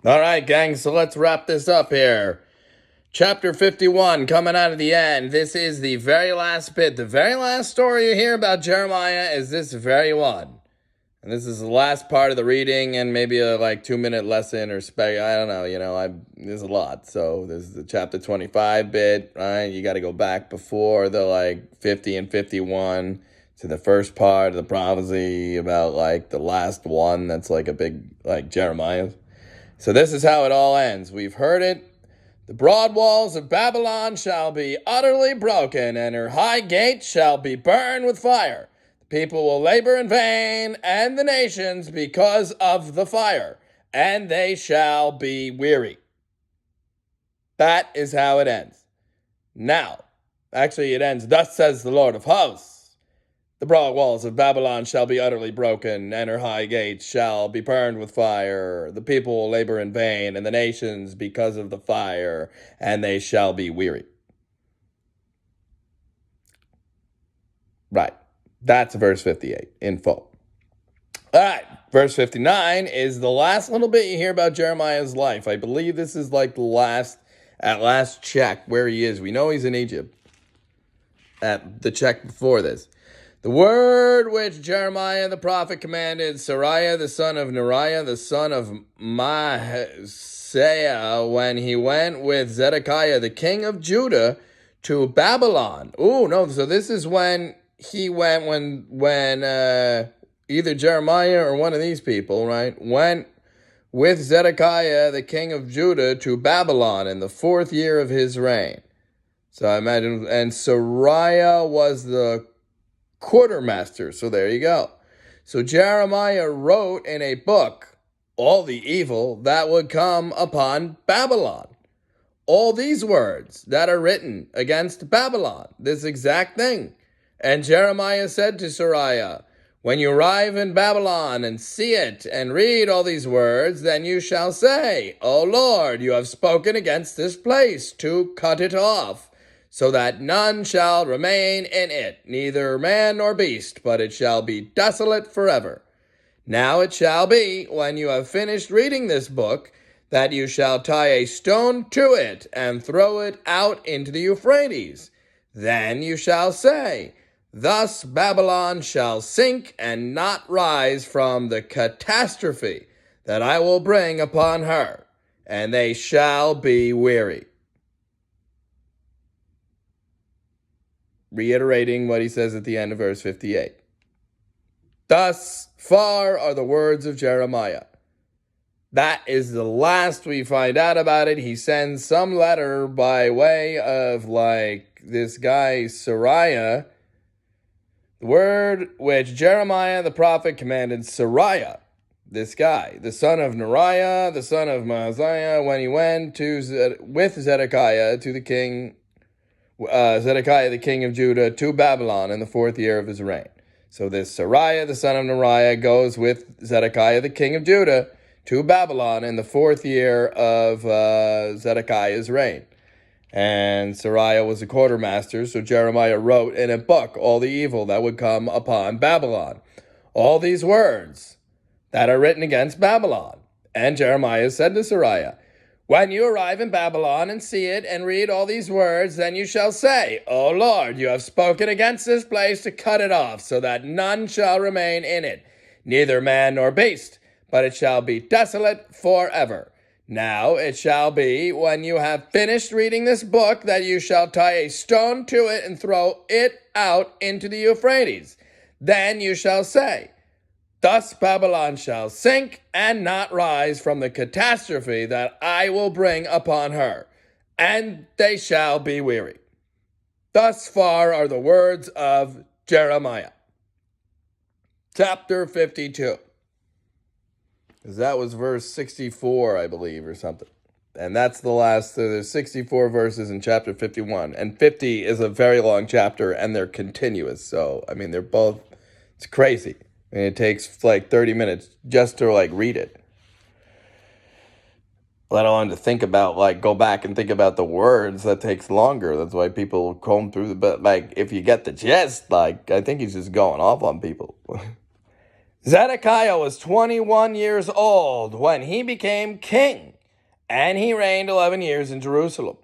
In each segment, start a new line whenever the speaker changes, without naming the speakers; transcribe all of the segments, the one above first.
All right, gang, so let's wrap this up here. Chapter 51, coming out of the end. This is the very last bit. The very last story you hear about Jeremiah is this very one. And this is the last part of the reading and maybe a 2-minute lesson or I don't know, there's a lot. So there's the chapter 25 bit, right? You got to go back before the 50 and 51 to the first part of the prophecy about the last one that's a big Jeremiah. So this is how it all ends. We've heard it. The broad walls of Babylon shall be utterly broken, and her high gates shall be burned with fire. The people will labor in vain, and the nations because of the fire, and they shall be weary. That is how it ends. Now, actually it ends, thus says the Lord of hosts. The broad walls of Babylon shall be utterly broken, and her high gates shall be burned with fire. The people will labor in vain, and the nations because of the fire, and they shall be weary. Right. That's verse 58 in full. All right. Verse 59 is the last little bit you hear about Jeremiah's life. I believe this is the last check where he is. We know he's in Egypt at the check before this. The word which Jeremiah the prophet commanded Seraiah the son of Neriah the son of Maaseiah when he went with Zedekiah the king of Judah to Babylon. Oh no! So this is when he went when either Jeremiah or one of these people, right, went with Zedekiah the king of Judah to Babylon in the 4th year of his reign. So I imagine, and Seraiah was the quartermaster. So there you go. So Jeremiah wrote in a book all the evil that would come upon Babylon. All these words that are written against Babylon, this exact thing. And Jeremiah said to Seraiah, when you arrive in Babylon and see it and read all these words, then you shall say, O Lord, you have spoken against this place to cut it off, so that none shall remain in it, neither man nor beast, but it shall be desolate forever. Now it shall be, when you have finished reading this book, that you shall tie a stone to it and throw it out into the Euphrates. Then you shall say, thus Babylon shall sink and not rise from the catastrophe that I will bring upon her, and they shall be weary. Reiterating what he says at the end of verse 58. Thus far are the words of Jeremiah. That is the last we find out about it. He sends some letter by way of this guy Seraiah. The word which Jeremiah the prophet commanded Seraiah, this guy, the son of Neriah, the son of Maaseiah, when he went with Zedekiah to the king Zedekiah the king of Judah to Babylon in the 4th year of his reign. So this Seraiah the son of Neriah goes with Zedekiah the king of Judah to Babylon in the 4th year of Zedekiah's reign. And Seraiah was a quartermaster, so Jeremiah wrote in a book all the evil that would come upon Babylon. All these words that are written against Babylon. And Jeremiah said to Seraiah, when you arrive in Babylon and see it and read all these words, then you shall say, O Lord, you have spoken against this place to cut it off, so that none shall remain in it, neither man nor beast, but it shall be desolate forever. Now it shall be, when you have finished reading this book, that you shall tie a stone to it and throw it out into the Euphrates. Then you shall say, thus Babylon shall sink and not rise from the catastrophe that I will bring upon her, and they shall be weary. Thus far are the words of Jeremiah. Chapter 52. That was verse 64, I believe, or something. And that's the last. So there's 64 verses in chapter 51. And 50 is a very long chapter, and they're continuous. So, they're both, it's crazy. It takes 30 minutes just to read it. Let alone to think about, go back and think about the words. That takes longer. That's why people comb through but if you get the gist, I think he's just going off on people. Zedekiah was 21 years old when he became king, and he reigned 11 years in Jerusalem.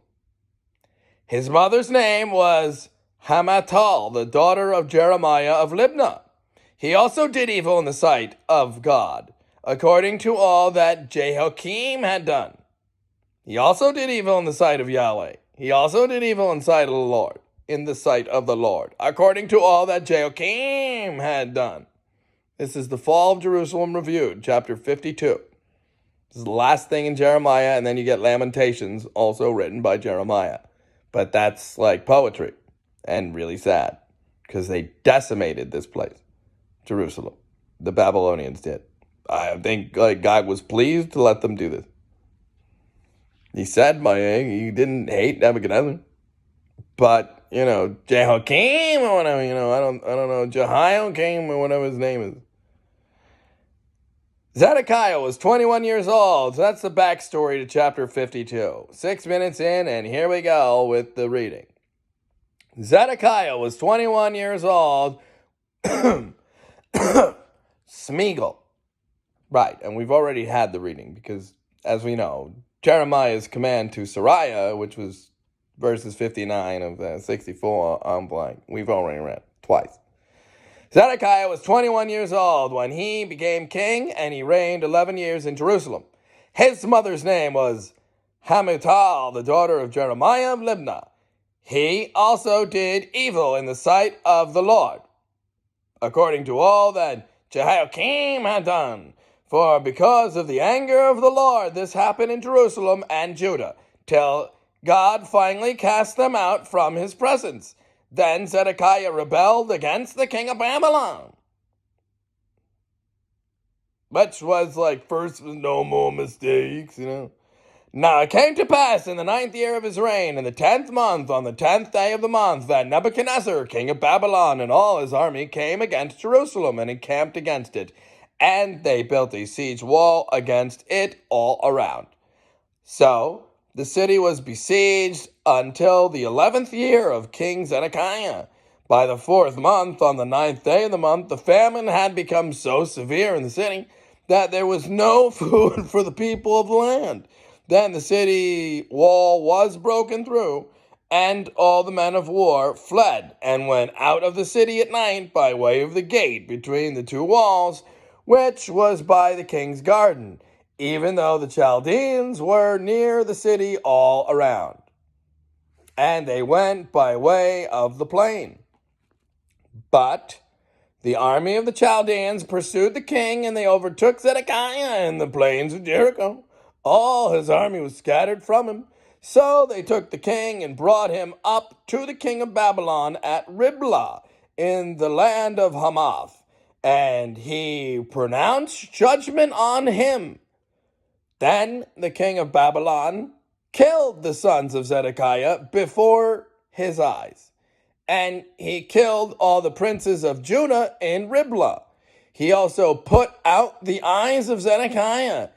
His mother's name was Hamatal, the daughter of Jeremiah of Libnah. He also did evil in the sight of God, according to all that Jehoiakim had done. He also did evil in the sight of Yahweh. He also did evil in the sight of the Lord, according to all that Jehoiakim had done. This is the fall of Jerusalem reviewed, chapter 52. This is the last thing in Jeremiah, and then you get Lamentations, also written by Jeremiah. But that's like poetry, and really sad, because they decimated this place, Jerusalem. The Babylonians did. I think God was pleased to let them do this. He said he didn't hate Nebuchadnezzar. But, Jehoiakim or whatever, I don't know, Jehoiakim or whatever his name is. Zedekiah was 21 years old. So that's the backstory to chapter 52. 6 minutes in, and here we go with the reading. Zedekiah was 21 years old. Smeagol. Right, and we've already had the reading because, as we know, Jeremiah's command to Sariah, which was verses 59 of 64, we've already read twice. Zedekiah was 21 years old when he became king, and he reigned 11 years in Jerusalem. His mother's name was Hamutal, the daughter of Jeremiah of Libnah. He also did evil in the sight of the Lord, according to all that Jehoiakim had done. For because of the anger of the Lord, this happened in Jerusalem and Judah, till God finally cast them out from his presence. Then Zedekiah rebelled against the king of Babylon. Which was first, no more mistakes, Now it came to pass in the 9th year of his reign, in the 10th month, on the 10th day of the month, that Nebuchadnezzar, king of Babylon, and all his army came against Jerusalem and encamped against it. And they built a siege wall against it all around. So the city was besieged until the 11th year of King Zedekiah. By the 4th month, on the 9th day of the month, the famine had become so severe in the city that there was no food for the people of the land. Then the city wall was broken through, and all the men of war fled and went out of the city at night by way of the gate between the two walls, which was by the king's garden, even though the Chaldeans were near the city all around. And they went by way of the plain. But the army of the Chaldeans pursued the king, and they overtook Zedekiah in the plains of Jericho. All his army was scattered from him. So they took the king and brought him up to the king of Babylon at Riblah in the land of Hamath. And he pronounced judgment on him. Then the king of Babylon killed the sons of Zedekiah before his eyes. And he killed all the princes of Judah in Riblah. He also put out the eyes of Zedekiah.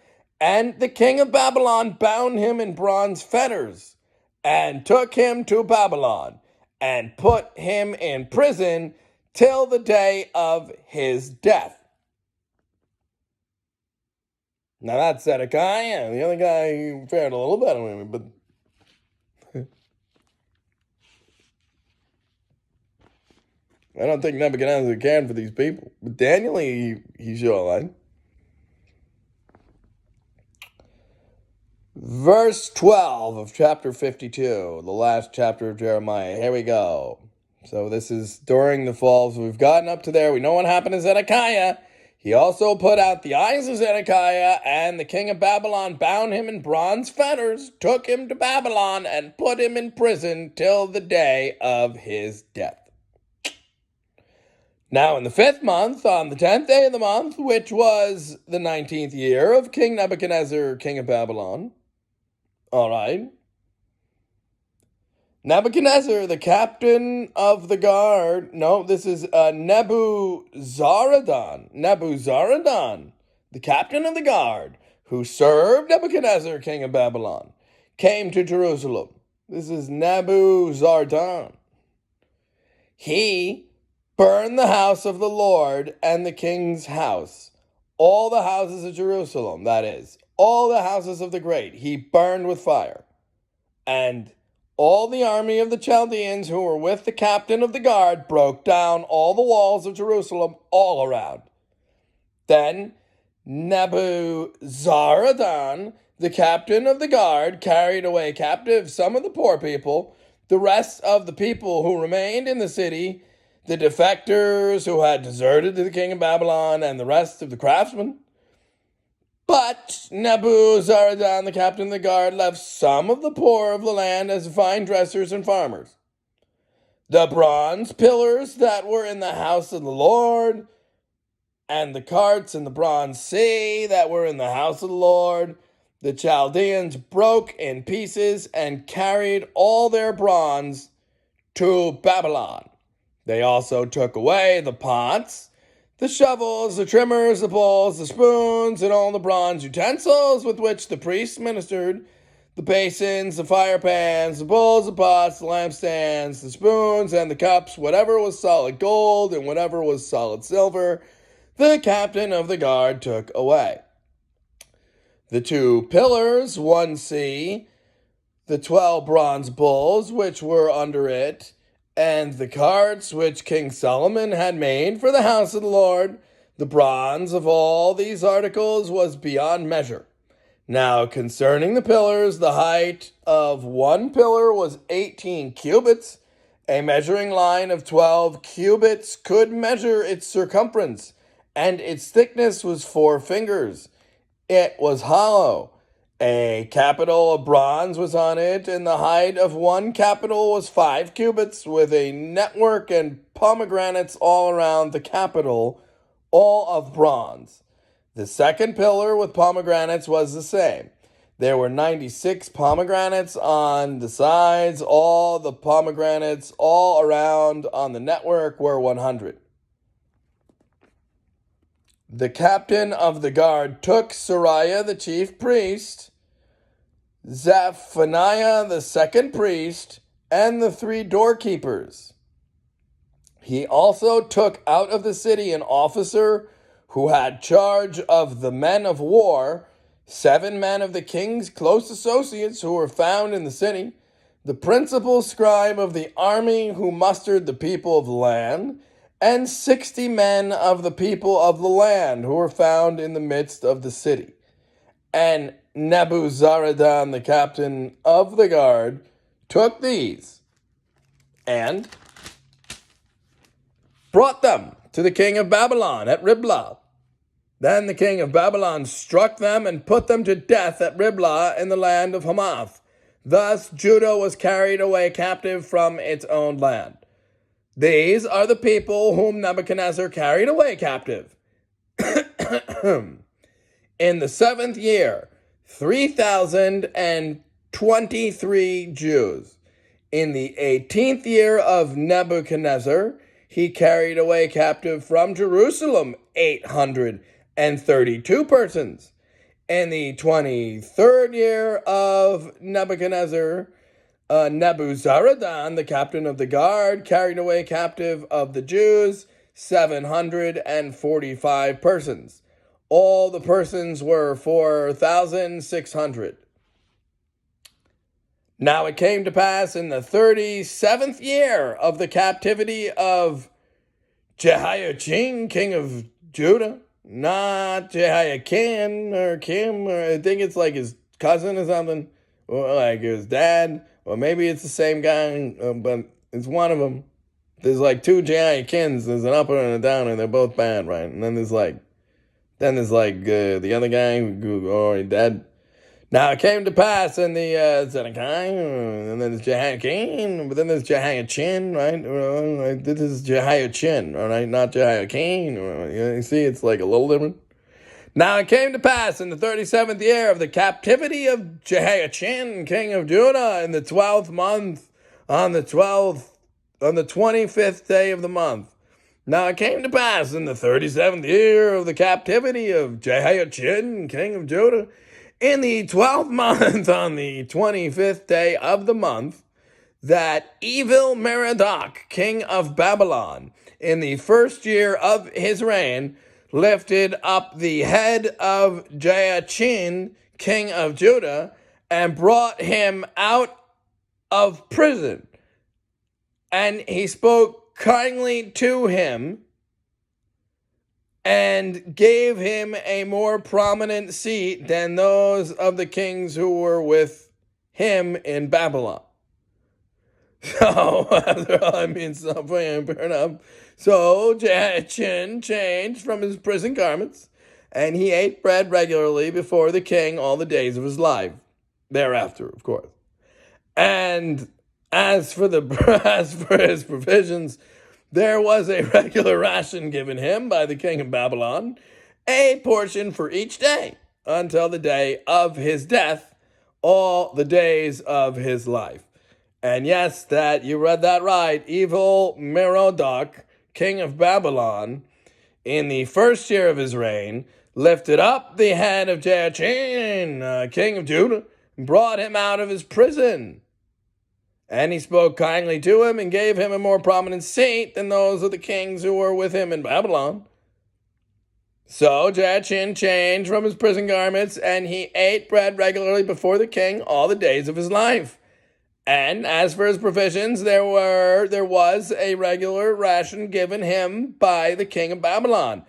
And the king of Babylon bound him in bronze fetters and took him to Babylon and put him in prison till the day of his death. Now that's Zedekiah. The other guy fared a little better, but I don't think Nebuchadnezzar cared for these people. But Daniel, he sure liked. Verse 12 of chapter 52, the last chapter of Jeremiah. Here we go. So this is during the fall. So we've gotten up to there. We know what happened to Zedekiah. He also put out the eyes of Zedekiah, and the king of Babylon bound him in bronze fetters, took him to Babylon, and put him in prison till the day of his death. Now in the 5th month, on the 10th day of the month, which was the 19th year of King Nebuchadnezzar, king of Babylon. All right. Nebuchadnezzar, the captain of the guard. No, this is Nebuzaradan. Nebuzaradan, the captain of the guard, who served Nebuchadnezzar, king of Babylon, came to Jerusalem. This is Nebuzaradan. He burned the house of the Lord and the king's house, all the houses of Jerusalem, that is, all the houses of the great he burned with fire, and all the army of the Chaldeans who were with the captain of the guard broke down all the walls of Jerusalem all around. Then Nebuzaradan, the captain of the guard, carried away captive some of the poor people, the rest of the people who remained in the city, the defectors who had deserted to the king of Babylon, and the rest of the craftsmen. But Nebuzaradan, the captain of the guard, left some of the poor of the land as vine dressers and farmers. The bronze pillars that were in the house of the Lord, and the carts in the bronze sea that were in the house of the Lord, the Chaldeans broke in pieces and carried all their bronze to Babylon. They also took away the pots, the shovels, the trimmers, the bowls, the spoons, and all the bronze utensils with which the priests ministered, the basins, the fire pans, the bowls, the pots, the lampstands, the spoons, and the cups, whatever was solid gold and whatever was solid silver, the captain of the guard took away. The 2 pillars, 1C, the 12 bronze bulls which were under it, and the carts which King Solomon had made for the house of the Lord, the bronze of all these articles was beyond measure. Now concerning the pillars, the height of one pillar was 18 cubits. A measuring line of 12 cubits could measure its circumference, and its thickness was 4 fingers. It was hollow. A capital of bronze was on it, and the height of one capital was 5 cubits, with a network and pomegranates all around the capital, all of bronze. The second pillar with pomegranates was the same. There were 96 pomegranates on the sides. All the pomegranates all around on the network were 100. The captain of the guard took Sariah the chief priest, Zephaniah the second priest, and the 3 doorkeepers. He also took out of the city an officer who had charge of the men of war, 7 men of the king's close associates who were found in the city, the principal scribe of the army who mustered the people of the land, and 60 men of the people of the land who were found in the midst of the city. And Nebuzaradan, the captain of the guard, took these and brought them to the king of Babylon at Riblah. Then the king of Babylon struck them and put them to death at Riblah in the land of Hamath. Thus Judah was carried away captive from its own land. These are the people whom Nebuchadnezzar carried away captive. In the 7th year, 3,023 Jews. In the 18th year of Nebuchadnezzar, he carried away captive from Jerusalem 832 persons. In the 23rd year of Nebuchadnezzar, Nebuzaradan, the captain of the guard, carried away captive of the Jews 745 persons. All the persons were 4,600. Now it came to pass in the 37th year of the captivity of Jehoiachin, king of Judah, not Jehoiakim or Kim, or I think it's like his cousin or something, or like his dad, or maybe it's the same guy, but it's one of them. There's like 2 Jehoiakins, there's an upper and a downer, and they're both bad, right? And then there's the other guy who already dead. Now it came to pass in the Zedekiah, and then there's Jehoiakim, but then there's Jehoiachin, right? This is Jehoiachin, all right, not Jehoiakim. You see, it's like a little different. Now it came to pass in the 37th year of the captivity of Jehoiachin, king of Judah, in the 12th month, on the 25th day of the month. Now it came to pass in the 37th year of the captivity of Jehoiachin, king of Judah, in the 12th month, on the 25th day of the month, that Evil-Merodach, king of Babylon, in the 1st year of his reign, lifted up the head of Jehoiachin, king of Judah, and brought him out of prison. And he spoke kindly to him and gave him a more prominent seat than those of the kings who were with him in Babylon. So, fair enough. So Jehoiachin changed from his prison garments, and he ate bread regularly before the king all the days of his life. Thereafter, of course. And as for his provisions, there was a regular ration given him by the king of Babylon, a portion for each day, until the day of his death, all the days of his life. And yes, that you read that right. Evil Merodach, king of Babylon, in the first year of his reign, lifted up the head of Jehoiachin, king of Judah, and brought him out of his prison. And he spoke kindly to him and gave him a more prominent seat than those of the kings who were with him in Babylon. So Jehoiachin changed from his prison garments, and he ate bread regularly before the king all the days of his life. And as for his provisions, there was a regular ration given him by the king of Babylon,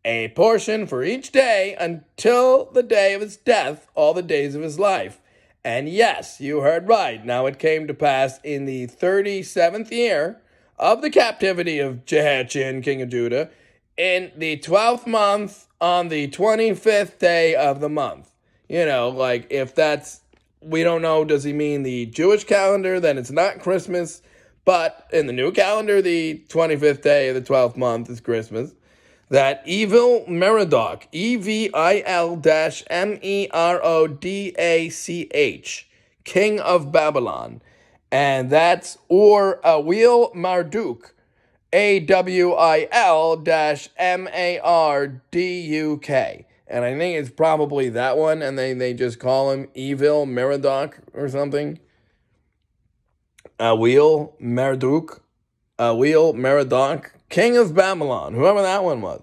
a portion for each day until the day of his death, all the days of his life. And yes, you heard right. Now it came to pass in the 37th year of the captivity of Jehoiachin, king of Judah, in the 12th month, on the 25th day of the month. If that's, we don't know, does he mean the Jewish calendar? Then it's not Christmas. But in the new calendar, the 25th day of the 12th month is Christmas. That evil Merodach, Evil-Merodach, king of Babylon. And that's Awil Marduk, Awil-Marduk. And I think it's probably that one, and they just call him Evil Merodach or something. Awil Marduk, king of Babylon, whoever that one was.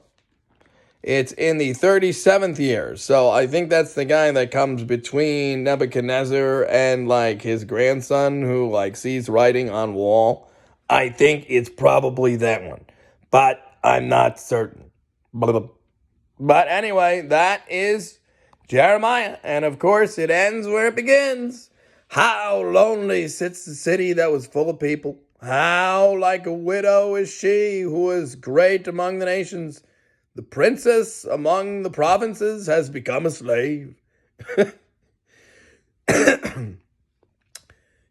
It's in the 37th year, so I think that's the guy that comes between Nebuchadnezzar and, his grandson who, sees writing on wall. I think it's probably that one, but I'm not certain. But anyway, that is Jeremiah, and of course it ends where it begins. How lonely sits the city that was full of people. How like a widow is she who is great among the nations. The princess among the provinces has become a slave.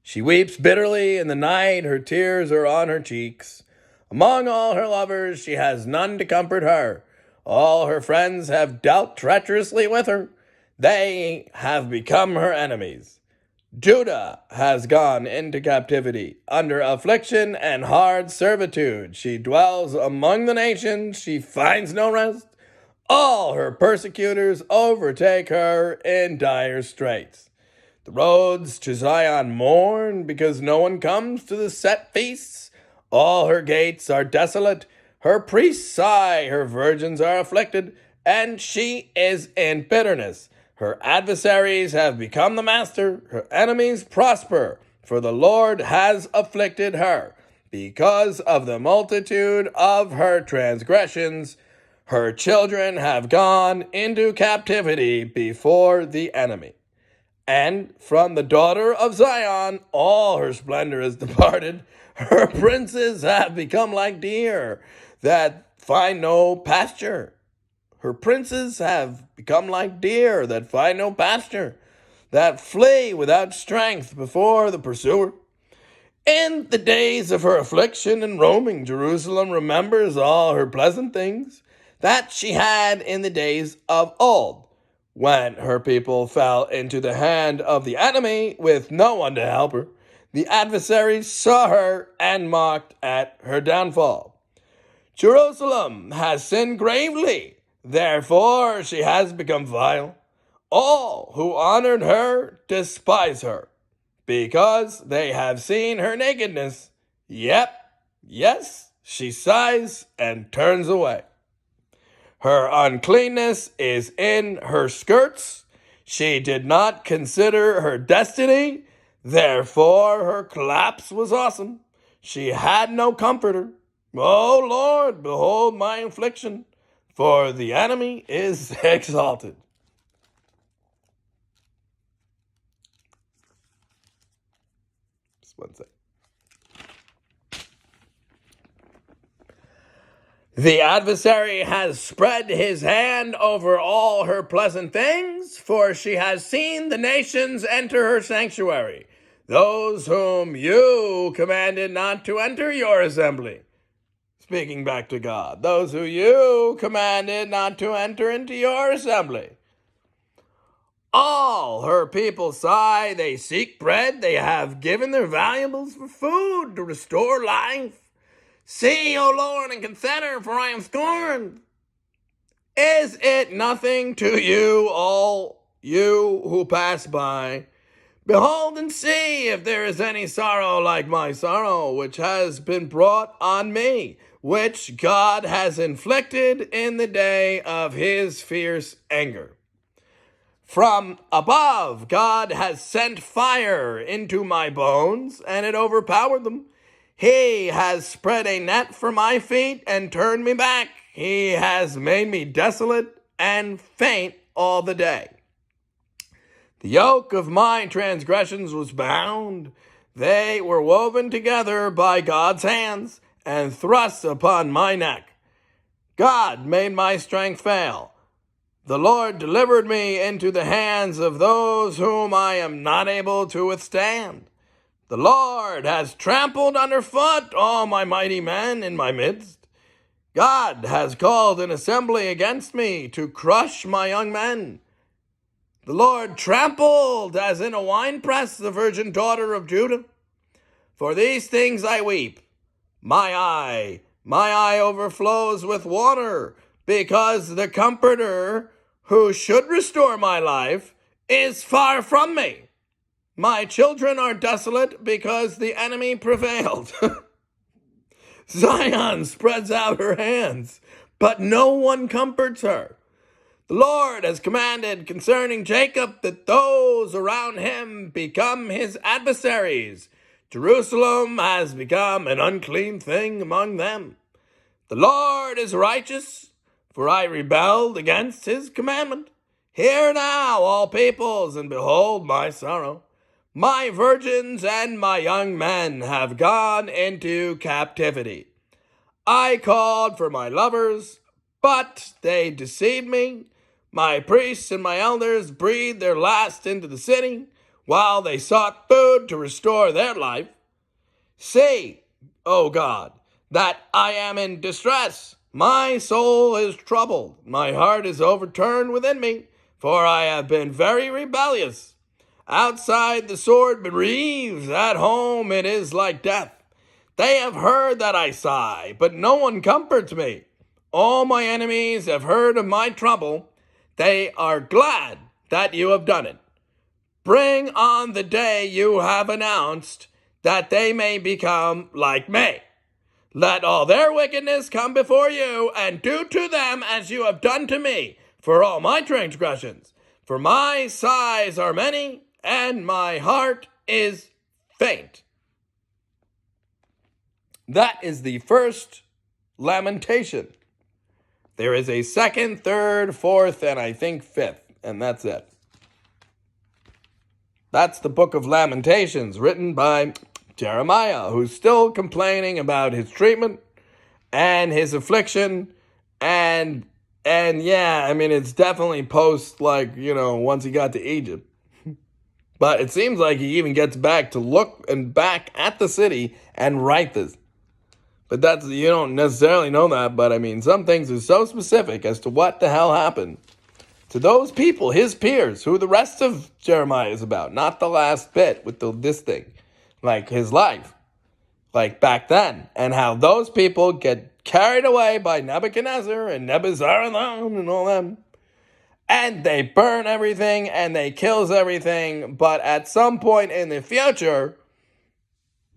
She weeps bitterly in the night, her tears are on her cheeks. Among all her lovers, she has none to comfort her. All her friends have dealt treacherously with her. They have become her enemies. Judah has gone into captivity, under affliction and hard servitude. She dwells among the nations, she finds no rest. All her persecutors overtake her in dire straits. The roads to Zion mourn because no one comes to the set feasts. All her gates are desolate. Her priests sigh, her virgins are afflicted, and she is in bitterness. Her adversaries have become the master, her enemies prosper, for the Lord has afflicted her. Because of the multitude of her transgressions, her children have gone into captivity before the enemy. And from the daughter of Zion, all her splendor is departed. Her princes have become like deer that find no pasture. Her princes have become like deer that find no pasture, that flee without strength before the pursuer. In the days of her affliction and roaming, Jerusalem remembers all her pleasant things that she had in the days of old, when her people fell into the hand of the enemy with no one to help her. The adversaries saw her and mocked at her downfall. Jerusalem has sinned gravely, therefore she has become vile. All who honored her despise her, because they have seen her nakedness. Yes, she sighs and turns away. Her uncleanness is in her skirts. She did not consider her destiny, therefore her collapse was awesome. She had no comforter. O Lord, behold my affliction, for the enemy is exalted. Just one second. The adversary has spread his hand over all her pleasant things, for she has seen the nations enter her sanctuary, those whom you commanded not to enter your assembly. Speaking back to God, those who you commanded not to enter into your assembly. All her people sigh, they seek bread, they have given their valuables for food to restore life. See, O Lord, and consider, for I am scorned. Is it nothing to you, all you who pass by? Behold and see if there is any sorrow like my sorrow, which has been brought on me, which God has inflicted in the day of his fierce anger. From above, God has sent fire into my bones, and it overpowered them. He has spread a net for my feet and turned me back. He has made me desolate and faint all the day. The yoke of my transgressions was bound. They were woven together by God's hands and thrust upon my neck. God made my strength fail. The Lord delivered me into the hands of those whom I am not able to withstand. The Lord has trampled underfoot all my mighty men in my midst. God has called an assembly against me to crush my young men. The Lord trampled as in a winepress the virgin daughter of Judah. For these things I weep. My eye overflows with water, because the Comforter who should restore my life is far from me. My children are desolate because the enemy prevailed. Zion spreads out her hands, but no one comforts her. The Lord has commanded concerning Jacob that those around him become his adversaries. Jerusalem has become an unclean thing among them. The Lord is righteous, for I rebelled against his commandment. Hear now, all peoples, and behold my sorrow. My virgins and my young men have gone into captivity. I called for my lovers, but they deceived me. My priests and my elders breathed their last into the city, while they sought food to restore their life. See, O God, that I am in distress. My soul is troubled. My heart is overturned within me, for I have been very rebellious. Outside the sword bereaves, at home it is like death. They have heard that I sigh, but no one comforts me. All my enemies have heard of my trouble. They are glad that you have done it. Bring on the day you have announced, that they may become like me. Let all their wickedness come before you, and do to them as you have done to me, for all my transgressions. For my sighs are many, and my heart is faint. That is the first lamentation. There is a second, third, fourth, and I think fifth, and that's it. That's the book of Lamentations, written by Jeremiah, who's still complaining about his treatment and his affliction, and yeah, I mean, it's definitely post, once he got to Egypt. But it seems like he even gets back to look and back at the city and write this. But you don't necessarily know that, but I mean, some things are so specific as to what the hell happened to those people, his peers, who the rest of Jeremiah is about, not the last bit with this thing, like his life, like back then, and how those people get carried away by Nebuchadnezzar and Nebuzaradan and all them. And they burn everything, and they kills everything, but at some point in the future,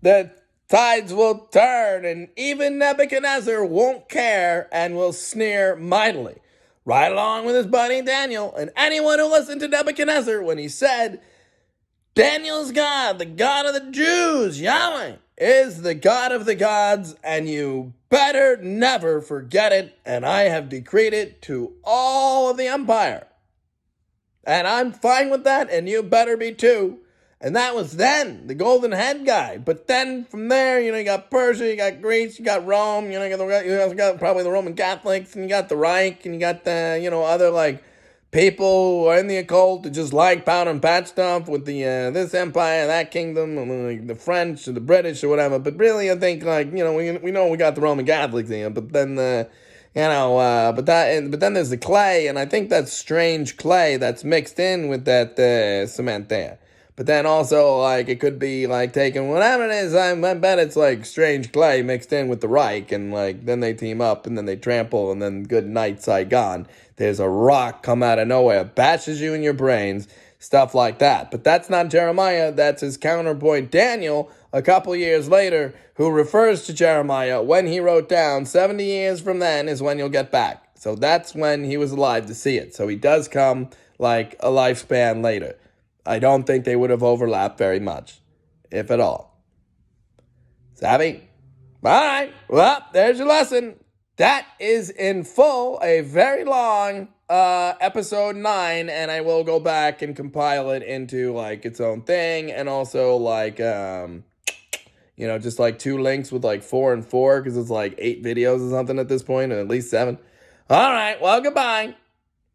the tides will turn, and even Nebuchadnezzar won't care and will sneer mightily. right along with his buddy Daniel and anyone who listened to Nebuchadnezzar when he said, Daniel's God, the God of the Jews, Yahweh, is the God of the gods, and you better never forget it, and I have decreed it to all of the empire. And I'm fine with that, and you better be too. And that was then, the golden head guy. But then from there, you got Persia, you got Greece, you got Rome, you also got probably the Roman Catholics, and you got the Reich, and you got the, other, people who are in the occult who just like pound and patch stuff with the, this empire, that kingdom, and the French, or the British, or whatever. But really, I think, we know we got the Roman Catholics here, but then, but then there's the clay, and I think that's strange clay that's mixed in with that cement there. But then also, it could be, taking whatever it is, I bet it's, strange clay mixed in with the Reich, and, then they team up, and then they trample, and then good night, Saigon. There's a rock come out of nowhere, bashes you in your brains, stuff like that. But that's not Jeremiah, that's his counterpoint, Daniel, a couple years later, who refers to Jeremiah when he wrote down 70 years from then is when you'll get back. So that's when he was alive to see it. So he does come a lifespan later. I don't think they would have overlapped very much, if at all. Savvy? All right, well, there's your lesson. That is in full a very long episode 9, and I will go back and compile it into its own thing, and also just 2 links with 4 and 4, because it's 8 videos or something at this point, or at least 7. All right, well, goodbye.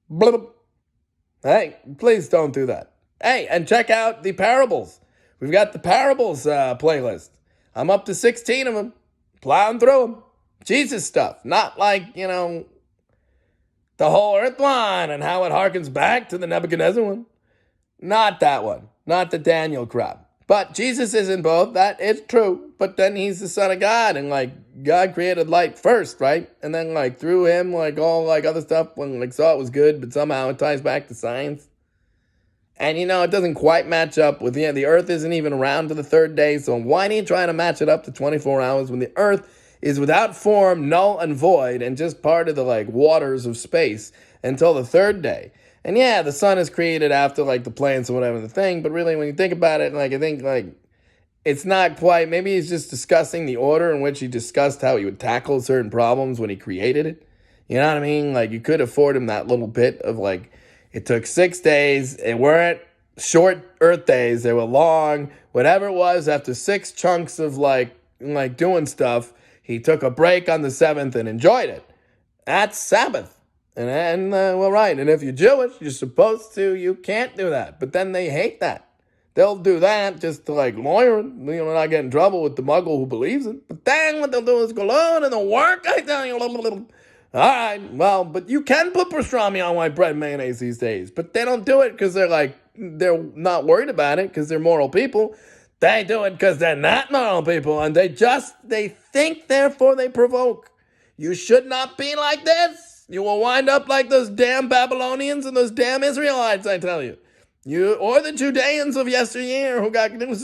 Blah. Hey, please don't do that. Hey, and check out the parables. We've got the parables playlist. I'm up to 16 of them, plowing through them. Jesus stuff, not the whole earth one and how it harkens back to the Nebuchadnezzar one. Not that one, not the Daniel crap. But Jesus is in both, that is true. But then he's the Son of God, and God created light first, right? And then through him, all other stuff, when saw it was good, but somehow it ties back to science. And it doesn't quite match up with, the earth isn't even around to the 3rd day, so why do you try to match it up to 24 hours when the earth is without form, null and void, and just part of the waters of space until the 3rd day? And yeah, the sun is created after the plants or whatever the thing, but really when you think about it, I think it's not quite, maybe he's just discussing the order in which he discussed how he would tackle certain problems when he created it. You know what I mean? You could afford him that little bit of it took 6 days. It weren't short Earth days. They were long. Whatever it was, after 6 chunks of doing stuff, he took a break on the 7th and enjoyed it. That's Sabbath. And right. And if you're Jewish, you're supposed to. You can't do that. But then they hate that. They'll do that just to lawyer, not get in trouble with the muggle who believes it. But then what they'll do is go on and they'll work. I tell you. All right, well, but you can put pastrami on white bread and mayonnaise these days. But they don't do it because they're not worried about it because they're moral people. They do it because they're not moral people, and they think, therefore they provoke. You should not be like this. You will wind up like those damn Babylonians and those damn Israelites, I tell you. Or the Judeans of yesteryear who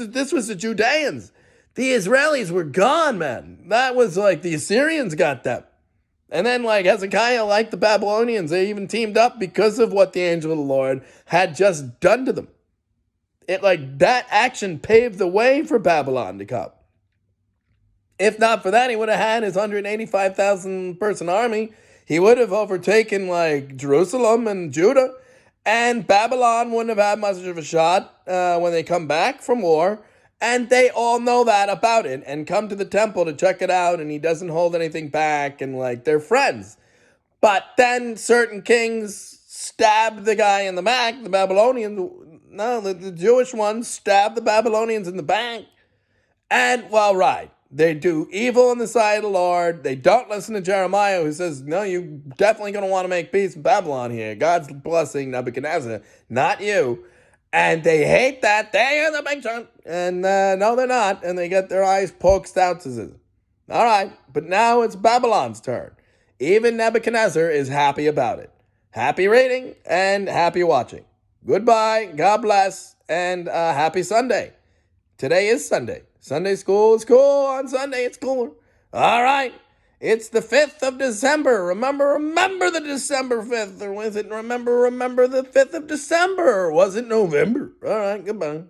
this was the Judeans. The Israelis were gone, man. That was the Assyrians got them. And then, Hezekiah, the Babylonians, they even teamed up because of what the angel of the Lord had just done to them. It, that action paved the way for Babylon to come. If not for that, he would have had his 185,000 person army. He would have overtaken, Jerusalem and Judah. And Babylon wouldn't have had much of a shot when they come back from war. And they all know that about it and come to the temple to check it out, and he doesn't hold anything back, and they're friends. But then certain kings stabbed the guy in the back, the Babylonians. No, the Jewish ones stabbed the Babylonians in the back. And, right, they do evil in the sight of the Lord. They don't listen to Jeremiah, who says, no, you definitely going to want to make peace in Babylon here. God's blessing Nebuchadnezzar, not you. And they hate that. They are the big chunk. And no, they're not. And they get their eyes poked out. All right, but now it's Babylon's turn. Even Nebuchadnezzar is happy about it. Happy reading and happy watching. Goodbye, God bless, and happy Sunday. Today is Sunday. Sunday school is cool. On Sunday, it's cooler. All right. It's the 5th of December. Remember the December 5th. Or was it remember the 5th of December? Or was it November? All right, goodbye.